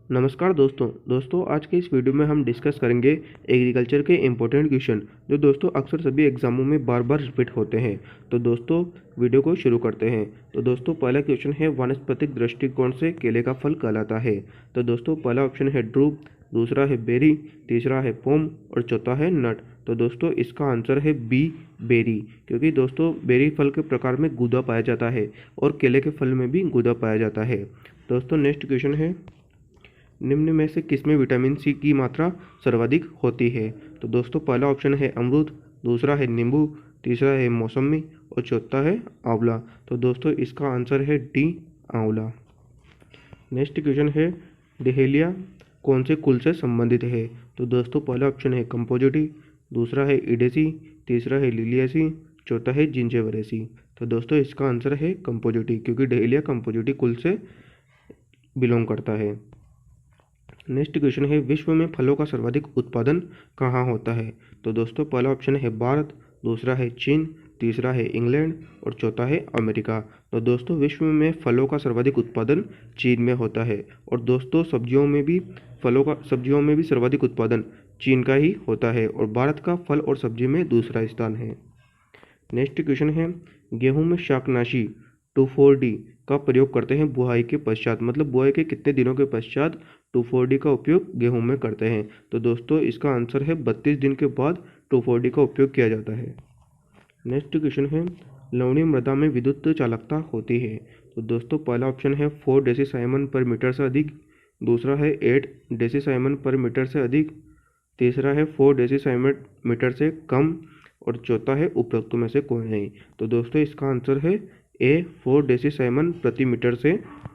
नमस्कार दोस्तों आज के इस वीडियो में हम डिस्कस करेंगे एग्रीकल्चर के इम्पोर्टेंट क्वेश्चन जो दोस्तों अक्सर सभी एग्जामों में बार बार रिपीट होते हैं। तो दोस्तों वीडियो को शुरू करते हैं। तो दोस्तों पहला क्वेश्चन है वानस्पतिक दृष्टिकोण से केले का फल कहलाता है। तो दोस्तों पहला ऑप्शन है ड्रूप, दूसरा है बेरी, तीसरा है पोम और चौथा है नट। तो दोस्तों इसका आंसर है बी बेरी, क्योंकि दोस्तों बेरी फल के प्रकार में गूदा पाया जाता है और केले के फल में भी गूदा पाया जाता है। दोस्तों नेक्स्ट क्वेश्चन है निम्न में से किसमें विटामिन सी की मात्रा सर्वाधिक होती है। तो दोस्तों पहला ऑप्शन है अमरूद, दूसरा है नींबू, तीसरा है मौसमी और चौथा है आंवला। तो दोस्तों इसका आंसर है डी आंवला। नेक्स्ट क्वेश्चन है डहेलिया कौन से कुल से संबंधित है। तो दोस्तों पहला ऑप्शन है कंपोजिटी, दूसरा है इडेसी, तीसरा है लिलियासी, चौथा है जिंजिबेरेसी। तो दोस्तों इसका आंसर है कंपोजिटी, क्योंकि डहेलिया कंपोजिटी कुल से बिलोंग करता है। नेक्स्ट क्वेश्चन है विश्व में फलों का सर्वाधिक उत्पादन कहाँ होता है। तो दोस्तों पहला ऑप्शन है भारत, दूसरा है चीन, तीसरा है इंग्लैंड और चौथा है अमेरिका। तो दोस्तों विश्व में फलों का सर्वाधिक उत्पादन चीन में होता है और दोस्तों सब्जियों में भी सर्वाधिक उत्पादन चीन का ही होता है और भारत का फल और सब्जी में दूसरा स्थान है। नेक्स्ट क्वेश्चन है गेहूं में शाकनाशी 2,4-D का प्रयोग करते हैं बुआई के पश्चात, मतलब बुआई के कितने दिनों के पश्चात 2,4-D का उपयोग गेहूं में करते हैं। तो दोस्तों इसका आंसर है 32 दिन के बाद 2,4-D का उपयोग किया जाता है। नेक्स्ट क्वेश्चन है लवणीय मृदा में विद्युत चालकता होती है। तो दोस्तों पहला ऑप्शन है 4 डेसीसाइमन पर मीटर से अधिक, दूसरा है 8 डेसीसाइमन पर मीटर से अधिक, तीसरा है 4 डेसीसाइमन मीटर से कम और चौथा है उपरोक्त में से कोई नहीं। तो दोस्तों इसका आंसर है ए 4 डेसीसाइमन प्रति मीटर से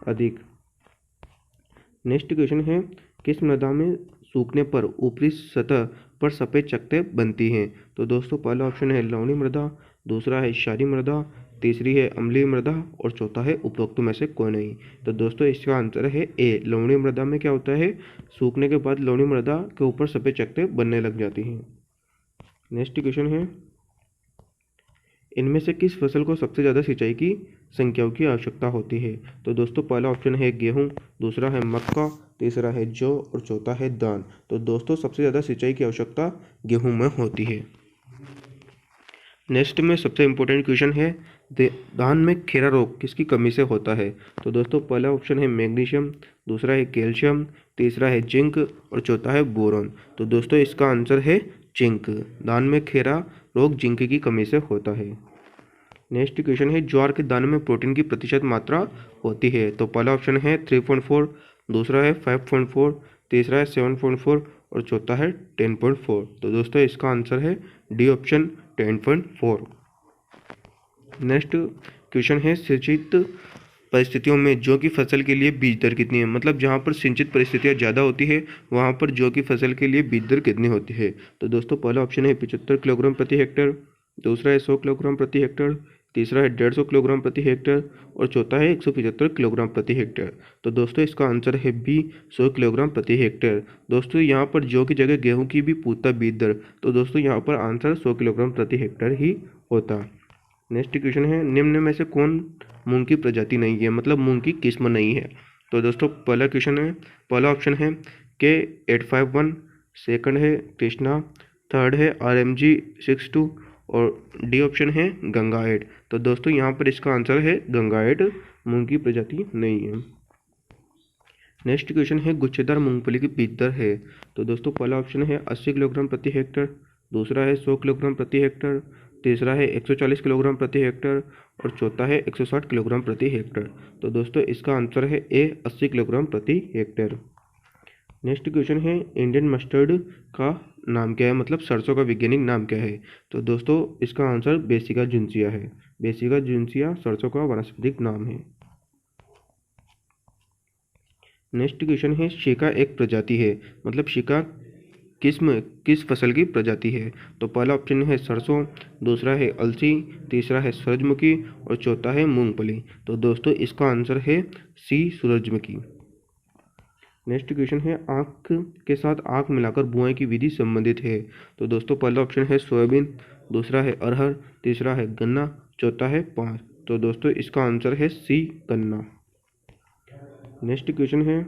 अधिक। नेक्स्ट क्वेश्चन है किस मृदा में सूखने पर ऊपरी सतह पर सफ़ेद चकत्ते बनती हैं। तो दोस्तों पहला ऑप्शन है लवणीय मृदा, दूसरा है क्षारीय मृदा, तीसरी है अम्लीय मृदा और चौथा है उपरोक्त में से कोई नहीं। तो दोस्तों इसका आंसर है ए लवणीय मृदा में क्या होता है, सूखने के बाद लवणीय मृदा के ऊपर सफ़ेद चकत्ते बनने लग जाती हैं। नेक्स्ट क्वेश्चन है इनमें से किस फसल को सबसे ज़्यादा सिंचाई की संख्याओं की आवश्यकता होती है। तो दोस्तों पहला ऑप्शन है गेहूं, दूसरा है मक्का, तीसरा है जौ और चौथा है धान। तो दोस्तों सबसे ज़्यादा सिंचाई की आवश्यकता गेहूं में होती है। नेक्स्ट में सबसे इम्पोर्टेंट क्वेश्चन है धान में खेरा रोग किसकी कमी से होता है। तो दोस्तों पहला ऑप्शन है मैग्नीशियम, दूसरा है कैल्शियम, तीसरा है जिंक और चौथा है बोरॉन। तो दोस्तों इसका आंसर है जिंक। धान में खेरा रोग जिंक की कमी से होता है। नेक्स्ट क्वेश्चन है ज्वार के दाने में प्रोटीन की प्रतिशत मात्रा होती है। तो पहला ऑप्शन है 3.4, दूसरा है 5.4, तीसरा है 7.4 और चौथा है 10.4। तो दोस्तों इसका आंसर है डी ऑप्शन 10.4। नेक्स्ट क्वेश्चन है सिंचित परिस्थितियों में जौ की फसल के लिए बीज दर कितनी है, मतलब जहाँ पर सिंचित परिस्थितियाँ ज़्यादा होती है वहाँ पर जौ की फसल के लिए बीज दर कितनी होती है। तो दोस्तों पहला ऑप्शन है 75 किलोग्राम प्रति हेक्टेयर, दूसरा है 100 किलोग्राम प्रति हेक्टेयर, तीसरा है 150 किलोग्राम प्रति हेक्टेयर और चौथा है 175 किलोग्राम प्रति हेक्टेयर। तो दोस्तों इसका आंसर है बी 100 किलोग्राम प्रति हेक्टेयर। दोस्तों यहाँ पर जौ की जगह गेहूँ की भी पूछता बीज दर, तो दोस्तों यहाँ पर आंसर 100 किलोग्राम प्रति हेक्टेयर ही होता। नेक्स्ट क्वेश्चन है निम्न में से कौन मूंग की प्रजाति नहीं है, मतलब मूंग की किस्म नहीं है। तो दोस्तों पहला ऑप्शन है के 851, सेकंड है कृष्णा, थर्ड है RMG 62 और डी ऑप्शन है गंगा 8। तो दोस्तों यहाँ पर इसका आंसर है गंगा 8 मूंग की प्रजाति नहीं है। नेक्स्ट क्वेश्चन है गुच्छेदार मूंगफली की बीज दर है। तो दोस्तों पहला ऑप्शन है 80 किलोग्राम प्रति हेक्टेयर, दूसरा है 100 किलोग्राम प्रति हेक्टेयर, तीसरा है 140 किलोग्राम प्रति हेक्टेयर और चौथा है 160 किलोग्राम प्रति हेक्टेयर। तो दोस्तों इसका आंसर है ए 80 किलोग्राम प्रति हेक्टेयर। नेक्स्ट क्वेश्चन है इंडियन मस्टर्ड का नाम क्या है, मतलब सरसों का वैज्ञानिक नाम क्या है। तो दोस्तों इसका आंसर ब्रेसिका जुन्सिया है। ब्रेसिका जुन्सिया सरसों का वानस्पतिक नाम है। नेक्स्ट क्वेश्चन है शिका एक प्रजाति है, मतलब शिका किस फसल की प्रजाति है। तो पहला ऑप्शन है सरसों, दूसरा है अलसी, तीसरा है सूरजमुखी और चौथा है मूंगफली। तो दोस्तों इसका आंसर है सी सूरजमुखी। नेक्स्ट क्वेश्चन है आँख के साथ आँख मिलाकर बुआई की विधि संबंधित है। तो दोस्तों पहला ऑप्शन है सोयाबीन, दूसरा है अरहर, तीसरा है गन्ना, चौथा है पाँच। तो दोस्तों इसका आंसर है सी गन्ना। नेक्स्ट क्वेश्चन है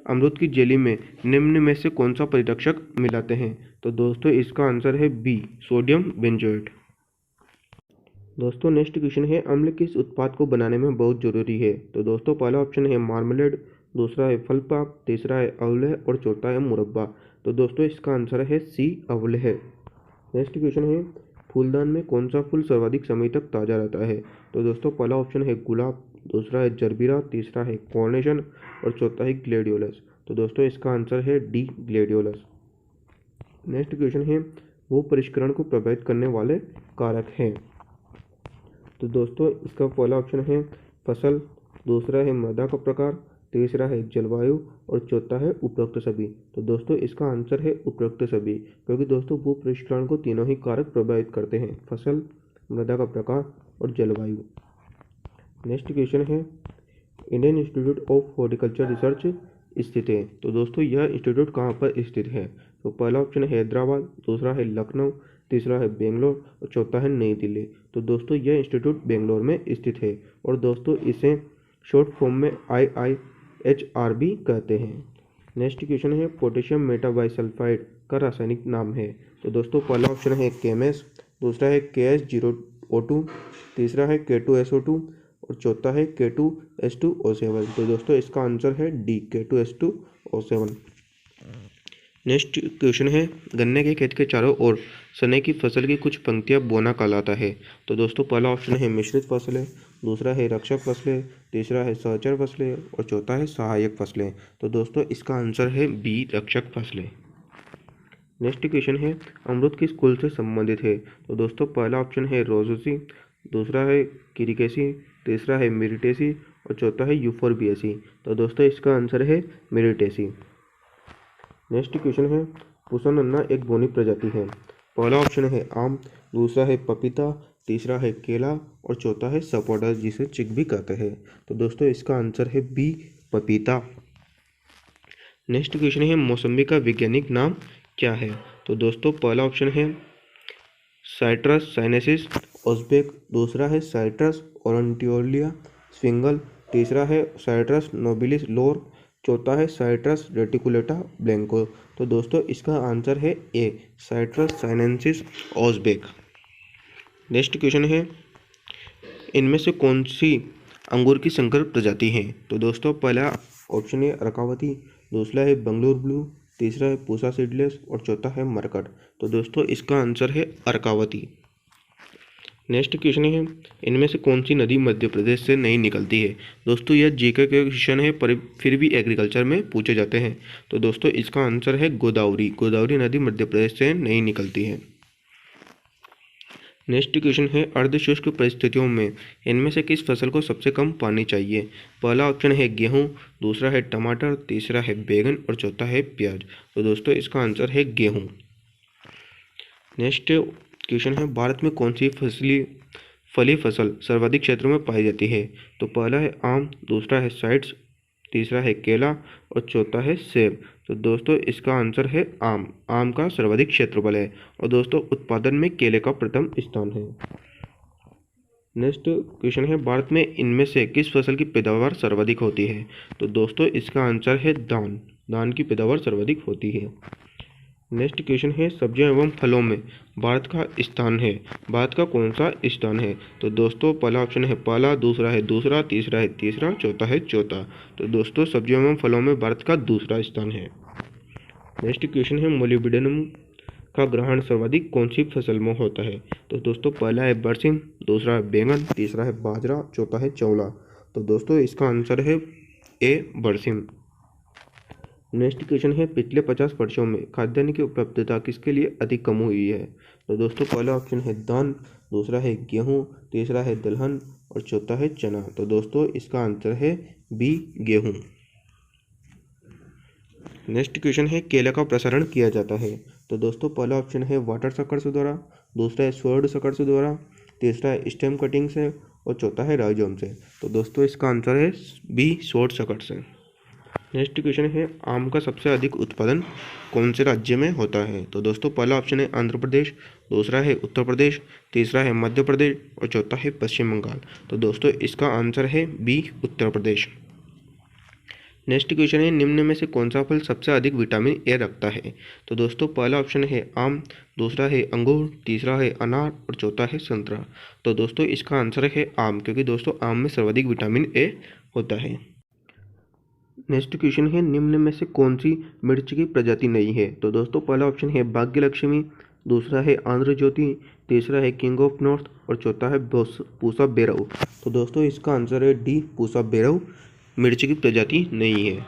अमरूद की जेली में निम्न में से कौन सा परिरक्षक मिलाते हैं? तो दोस्तों इसका आंसर है बी, सोडियम बेंजोएट। दोस्तों नेक्स्ट क्वेश्चन है, अम्ल किस उत्पाद को बनाने में बहुत जरूरी है? तो दोस्तों पहला ऑप्शन है मार्मलेड, दूसरा है फल पाक, तीसरा है अवलेह और चौथा है मुरब्बा। तो दोस्तों इसका आंसर है सी, अवलेह। नेक्स्ट क्वेश्चन है, फूलदान में कौन सा फूल सर्वाधिक समय तक ताज़ा रहता है? तो दोस्तों पहला ऑप्शन है गुलाब, दूसरा है जरबीरा, तीसरा है कॉर्नेशन और चौथा है ग्लेडियोलस। तो दोस्तों इसका आंसर है डी, ग्लेडियोलस। नेक्स्ट क्वेश्चन है, वो परिष्करण को प्रभावित करने वाले कारक हैं? तो दोस्तों इसका पहला ऑप्शन है फसल, दूसरा है मृदा का प्रकार, तीसरा है जलवायु और चौथा है उपरोक्त सभी। तो दोस्तों इसका आंसर है उपरोक्त सभी, क्योंकि दोस्तों भू परिष्करण को तीनों ही कारक प्रभावित करते हैं, फसल, मृदा का प्रकार और जलवायु। नेक्स्ट क्वेश्चन है, Indian institute of horticulture research स्थित है? तो दोस्तों यह इंस्टीट्यूट कहाँ पर स्थित है? तो पहला ऑप्शन है हैदराबाद, दूसरा है लखनऊ, तीसरा है बेंगलोर और चौथा है नई दिल्ली। तो दोस्तों यह इंस्टीट्यूट बेंगलोर में स्थित है और दोस्तों इसे शॉर्ट फॉर्म में IIHR भी कहते हैं। नेक्स्ट क्वेश्चन है, पोटेशियम मेटाबाइसल्फाइड का रासायनिक नाम है? तो दोस्तों पहला ऑप्शन है KMS, दूसरा है KS0O2, तीसरा है K2SO2 और चौथा है K2H2O7। तो दोस्तों इसका आंसर है डी, K2H2O7। नेक्स्ट क्वेश्चन है, गन्ने के खेत के चारों ओर चने की फसल की कुछ पंक्तियां बोना कहलाता है? तो दोस्तों पहला ऑप्शन है मिश्रित फसलें, दूसरा है रक्षक फसलें, तीसरा है सहचर फसलें और चौथा है सहायक फसलें। तो दोस्तों इसका आंसर है बी, रक्षक फसलें। नेक्स्ट क्वेश्चन है, अमरूद किस कुल से संबंधित है? तो दोस्तों पहला ऑप्शन है रोजेसी, दूसरा है किरिकेसी, तीसरा है मिरिटेसी और चौथा है यूफोरबिएसी। तो दोस्तों इसका आंसर है मिरिटेसी। नेक्स्ट क्वेश्चन है, पुष्पनन्ना एक बोनी प्रजाति है? पहला ऑप्शन है आम, दूसरा है पपीता, तीसरा है केला और चौथा है सपोटा जिसे चिक भी कहते हैं। तो दोस्तों इसका आंसर है बी, पपीता। नेक्स्ट क्वेश्चन है, मौसम्बी का वैज्ञानिक नाम क्या है? तो दोस्तों पहला ऑप्शन है साइट्रस साइनेसिस ओज़बेक, दूसरा है साइट्रस ओरंटियोलिया स्विंगल, तीसरा है साइट्रस नोबिलिस लोर, चौथा है साइट्रस रेटिकुलेटा ब्लैंको। तो दोस्तों इसका आंसर है ए, साइट्रस साइनेंसिस ओज़बेक। नेक्स्ट क्वेश्चन है, इनमें से कौन सी अंगूर की संकर प्रजाति है? तो दोस्तों पहला ऑप्शन है अर्कावती, दूसरा है बंगलोर ब्लू, तीसरा है पूसा सीडलेस और चौथा है मरकट। तो दोस्तों इसका आंसर है अर्कावती। नेक्स्ट क्वेश्चन है, इनमें से कौन सी नदी मध्य प्रदेश से नहीं निकलती है? दोस्तों यह जीके के क्वेश्चन है पर फिर भी एग्रीकल्चर में पूछे जाते हैं। तो दोस्तों इसका आंसर है गोदावरी, गोदावरी नदी मध्य प्रदेश से नहीं निकलती है। नेक्स्ट क्वेश्चन है, अर्धशुष्क परिस्थितियों में इनमें से किस फसल को सबसे कम पानी चाहिए? पहला ऑप्शन है गेहूं, दूसरा है टमाटर, तीसरा है बैगन और चौथा है प्याज। तो दोस्तों इसका आंसर है गेहूं। नेक्स्ट क्वेश्चन है, भारत में कौन सी फली फसल सर्वाधिक क्षेत्रों में पाई जाती है? तो पहला है आम, दूसरा है साइट्स, तीसरा है केला और चौथा है सेब। तो दोस्तों इसका आंसर है आम, आम का सर्वाधिक क्षेत्रफल है और दोस्तों उत्पादन में केले का प्रथम स्थान है। नेक्स्ट क्वेश्चन है, भारत में इनमें से किस फसल की पैदावार सर्वाधिक होती है? तो दोस्तों इसका आंसर है धान, धान की पैदावार सर्वाधिक होती है। नेक्स्ट क्वेश्चन है, सब्जियों एवं फलों में भारत का स्थान है, भारत का कौन सा स्थान है? तो दोस्तों पहला ऑप्शन है पहला, दूसरा है दूसरा, तीसरा है तीसरा, चौथा है चौथा। तो दोस्तों सब्जियों एवं फलों में भारत का दूसरा स्थान है। नेक्स्ट क्वेश्चन है, मोलिब्डेनम का ग्रहण सर्वाधिक कौन सी फसल में होता है? तो दोस्तों पहला है बरसिम, दूसरा है बैंगन, तीसरा है बाजरा, चौथा है चौला। तो दोस्तों इसका आंसर है ए, बरसिम। नेक्स्ट क्वेश्चन है, पिछले 50 वर्षों में खाद्यान्न की उपलब्धता किसके लिए अधिक कम हुई है? तो दोस्तों पहला ऑप्शन है धान, दूसरा है गेहूं, तीसरा है दलहन और चौथा है चना। तो दोस्तों इसका आंसर है बी, गेहूं। नेक्स्ट क्वेश्चन है, केला का प्रसारण किया जाता है? तो दोस्तों पहला ऑप्शन है वाटर शक्कर से द्वारा, दूसरा है स्वर्ण शक्कर से द्वारा, तीसरा है स्टेम कटिंग से और चौथा है राइजोम से। तो दोस्तों इसका आंसर है बी, शॉर्ट शक्कर से। नेक्स्ट क्वेश्चन है, आम का सबसे अधिक उत्पादन कौन से राज्य में होता है? तो दोस्तों पहला ऑप्शन है आंध्र प्रदेश, दूसरा है उत्तर प्रदेश, तीसरा है मध्य प्रदेश और चौथा है पश्चिम बंगाल। तो दोस्तों इसका आंसर है B, Uttar Pradesh. Next question है, निम्न में से कौन सा फल सबसे अधिक विटामिन ए रखता है? तो दोस्तों पहला ऑप्शन है आम, दूसरा है अंगूर, तीसरा है अनार और चौथा है संतरा। तो दोस्तों इसका आंसर है आम, क्योंकि दोस्तों आम में सर्वाधिक विटामिन ए होता है। नेक्स्ट क्वेश्चन है, निम्न में से कौन सी मिर्च की प्रजाति नहीं है? तो दोस्तों पहला ऑप्शन है भाग्य लक्ष्मी, दूसरा है आंध्र ज्योति, तीसरा है किंग ऑफ नॉर्थ और चौथा है पूसा बेरऊ। तो दोस्तों इसका आंसर है डी, पूसा बेरऊ मिर्च की प्रजाति नहीं है।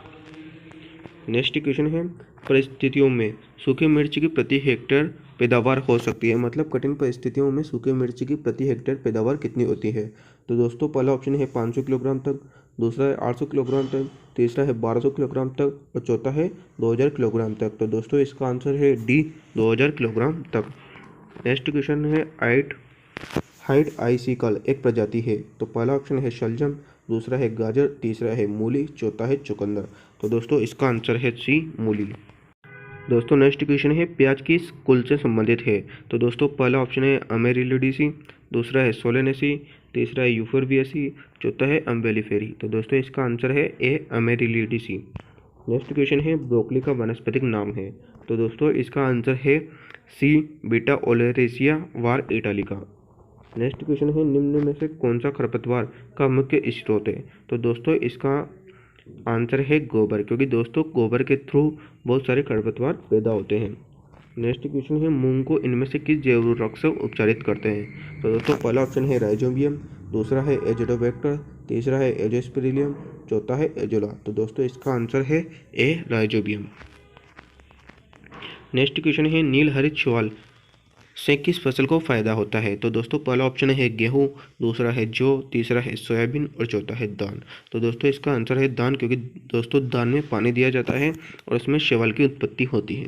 नेक्स्ट क्वेश्चन है, परिस्थितियों में सूखे मिर्च की प्रति हेक्टेयर पैदावार हो सकती है, मतलब कठिन परिस्थितियों में सूखे मिर्च की प्रति हेक्टेयर पैदावार कितनी होती है? तो दोस्तों पहला ऑप्शन है 500 किलोग्राम तक, दूसरा है 800 किलोग्राम तक, तीसरा है 1200 किलोग्राम तक और चौथा है 2000 किलोग्राम तक। तो दोस्तों इसका आंसर है डी, 2000 किलोग्राम तक। नेक्स्ट क्वेश्चन है, हाइड आइसिकल एक प्रजाति है। तो पहला ऑप्शन है शलजम, दूसरा है गाजर, तीसरा है मूली, चौथा है चुकंदर। तो दोस्तों इसका आंसर है सी, मूली। दोस्तों नेक्स्ट क्वेश्चन है, प्याज किस कुल से संबंधित है? तो दोस्तों पहला ऑप्शन है अमेरिलिडेसी, दूसरा है सोलेनेसी, तीसरा है यूफोर्बिएसी, चौथा है अम्बेलिफेरी। तो दोस्तों इसका आंसर है ए, अमेरिलिडेसी। नेक्स्ट क्वेश्चन है, ब्रोकली का वानस्पतिक नाम है? तो दोस्तों इसका आंसर है सी, बीटा ओलेरेसिया वार इटालिका। नेक्स्ट क्वेश्चन है, निम्न में से कौन सा खरपतवार का मुख्य स्रोत है? तो दोस्तों इसका आंसर है गोबर, क्योंकि दोस्तों गोबर के थ्रू बहुत सारे खरपतवार पैदा होते हैं। नेक्स्ट क्वेश्चन है, मूंग को इनमें से किस जैव उर्वरक से उपचारित करते हैं? तो दोस्तों पहला ऑप्शन है राइजोबियम, दूसरा है एजोडोबैक्टर, तीसरा है एजोस्पिरिलियम, चौथा है एजोला। तो दोस्तों इसका आंसर है ए, राइजोबियम। नेक्स्ट क्वेश्चन है, नील हरित शैवाल से किस फसल को फायदा होता है? तो दोस्तों पहला ऑप्शन है गेहूं, दूसरा है जौ, तीसरा है सोयाबीन और चौथा है दान। तो दोस्तों इसका आंसर है दान, क्योंकि दोस्तों दान में पानी दिया जाता है और उसमें शैवाल की उत्पत्ति होती है।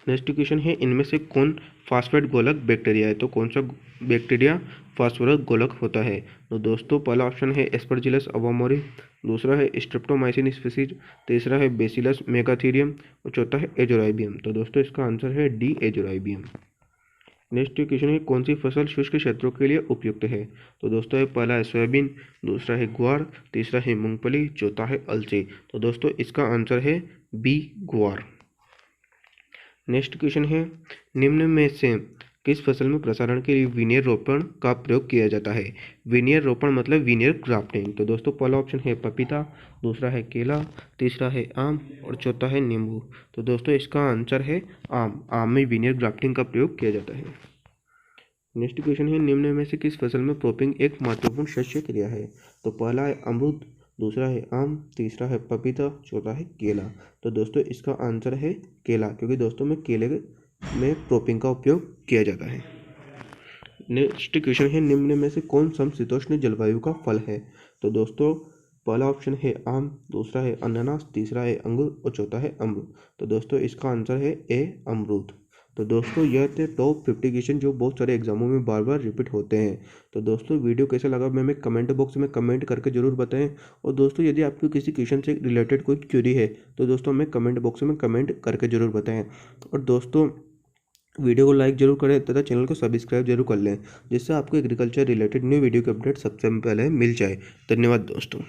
नेक्स्ट क्वेश्चन है, इनमें से कौन फास्फेट गोलक बैक्टीरिया है? तो कौन सा बैक्टीरिया फास्फोरस गोलक होता है? तो दोस्तों पहला ऑप्शन है एस्परजिलस अवामोरी, दूसरा है स्ट्रेप्टोमाइसिन स्पीसीज, तीसरा है बेसिलस मेगाथीरियम और चौथा है एजोराइबियम। तो दोस्तों इसका आंसर है डी, एजोराइबियम। नेक्स्ट क्वेश्चन है, कौन सी फसल शुष्क क्षेत्रों के लिए उपयुक्त है? तो दोस्तों ये पहला है सोयाबीन, दूसरा है ग्वार, तीसरा है मूंगफली, चौथा है अलसी। तो दोस्तों इसका आंसर है बी, ग्वार। नेक्स्ट क्वेश्चन है, निम्न में से किस फसल में प्रसारण के लिए विनियर रोपण का प्रयोग किया जाता है? विनियर रोपण मतलब विनियर ग्राफ्टिंग। तो दोस्तों पहला ऑप्शन है पपीता, दूसरा है केला, तीसरा है आम और चौथा है नींबू। तो दोस्तों इसका आंसर है आम, आम में विनियर ग्राफ्टिंग का प्रयोग किया जाता है। नेक्स्ट क्वेश्चन है, निम्न में से किस फसल में क्रॉपिंग एक महत्वपूर्ण शस्य क्रिया है? तो पहला है अमरूद, दूसरा है आम, तीसरा है पपीता, चौथा है केला। तो दोस्तों इसका आंसर है केला, क्योंकि दोस्तों में केले में क्रॉपिंग का उपयोग किया जाता है। नेक्स्ट क्वेश्चन है, निम्न में से कौन समशीतोष्ण जलवायु का फल है? तो दोस्तों पहला ऑप्शन है आम, दूसरा है अनानास, तीसरा है अंगूर और चौथा है अमरूद। तो दोस्तों इसका आंसर है ए, अमरूद। तो दोस्तों यह थे टॉप 50 क्वेश्चन जो बहुत सारे एग्जामों में बार बार रिपीट होते हैं। तो दोस्तों वीडियो कैसा लगा मैं कमेंट बॉक्स में कमेंट करके जरूर बताएं। और दोस्तों यदि आपको किसी क्वेश्चन से रिलेटेड कोई क्वेरी है तो दोस्तों हमें कमेंट बॉक्स में कमेंट करके जरूर बताएं। और दोस्तों वीडियो को लाइक जरूर करें तथा चैनल को सब्सक्राइब जरूर कर लें, जिससे आपको एग्रीकल्चर रिलेटेड न्यू वीडियो के अपडेट सबसे पहले मिल जाए। धन्यवाद दोस्तों।